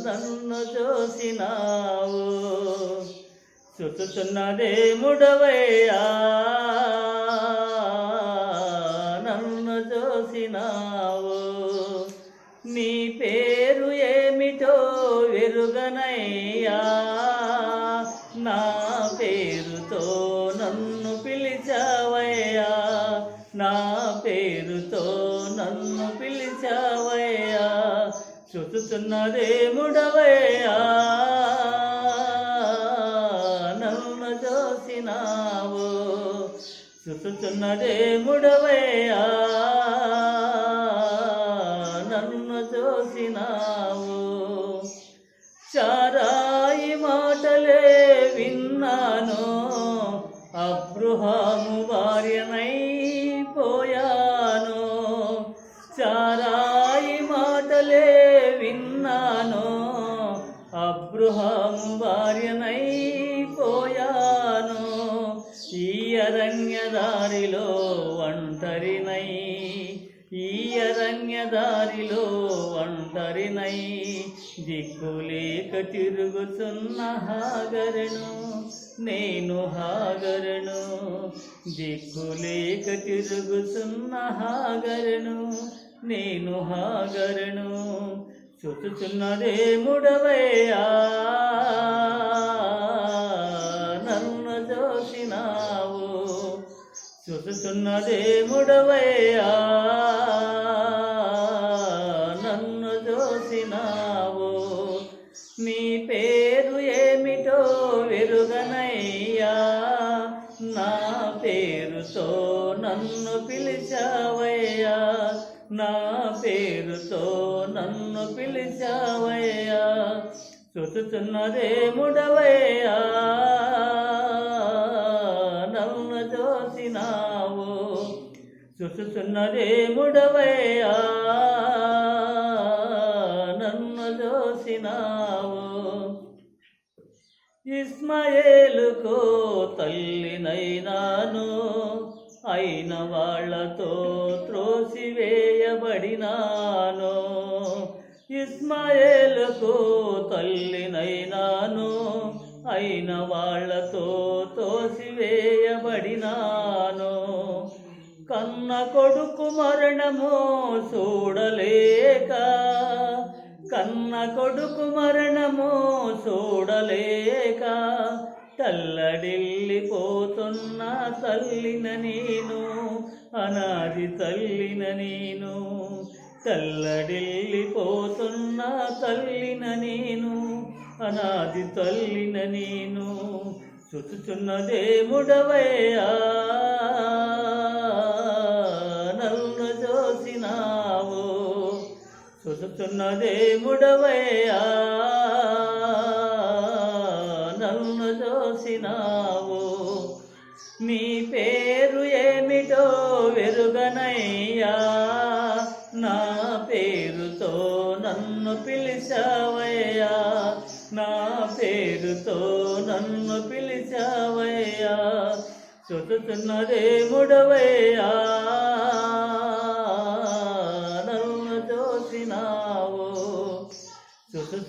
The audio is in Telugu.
నన్ను చూసినావు. చుచుచున్నదేముడవయ్యా నన్ను చూసినావు. నీ పేరు ఏమిటో వెరుగనయ్యా, నా పేరుతో నన్ను పిలిచావయ్యా, నా పేరుతో నన్ను పిలిచావయ్యా. చూచుచున్నదేముడవయ్యా నన్ను చూసినావు. చూచుచున్నదేముడవయ్యా నన్ను చూసినావు. చారాయి మాటలే విన్నాను, అబ్రహాము భార్యనైపోయాను. చారాయి మాటలే విన్నాను, అబ్రహాము భార్యనైపోయాను. ఈ అరణ్యదారిలో ఒంటరినై, ఈ అరణ్యదారిలో ఒంటరినై, దిక్కులేక తిరుగుతున్న హాగరును నేను, హాగరును. దిక్కులేక తిరుగుతున్న హాగరును నేను, హాగరును. చూచుచున్నదేముడవయ్యా నన్ను చూసినావు. చూచుచున్నదేముడవయ్యా నన్ను చూసినావు. నీ పేరు ఏమిటో వెరుగనయ్యా, నా పేరుతో నన్ను పిలిచావయ్యా, నా పేరుతో నన్ను పిలిచావయ్యా. చూచుచున్నదేముడవయ్యా నన్ను చూసినావు. చూచుచున్నదేముడవయ్యా నన్ను చూసినావు. ఇస్మాయేలుకు తల్లినైనాను, అయిన వాళ్ళతో త్రోసివేయబడినాను. ఇస్మాయేలుకు తల్లినైనాను, అయిన వాళ్ళతో తోసివేయబడినాను. కన్న కొడుకు మరణము చూడలేక, కన్న కొడుకు మరణము చూడలేక, తల్లడిల్లిపోతున్న తల్లిన నేను, అనాది తల్లిన నేను. తల్లడిల్లిపోతున్న తల్లిన నేను, అనాది తల్లిన నేను. చూచుచున్నదేముడవయ్యా నన్ను చూసినావు. చూచుచున్నదేముడవయ్యా నన్ను చూసినావు. నీ పేరు ఏమిటో వెరుగనయ్యా, నా పేరుతో నన్ను పిలిచావయ్యా, నా పేరుతో నన్ను పిలిచావయ్యా. చూచుచున్నదేముడవయ్యా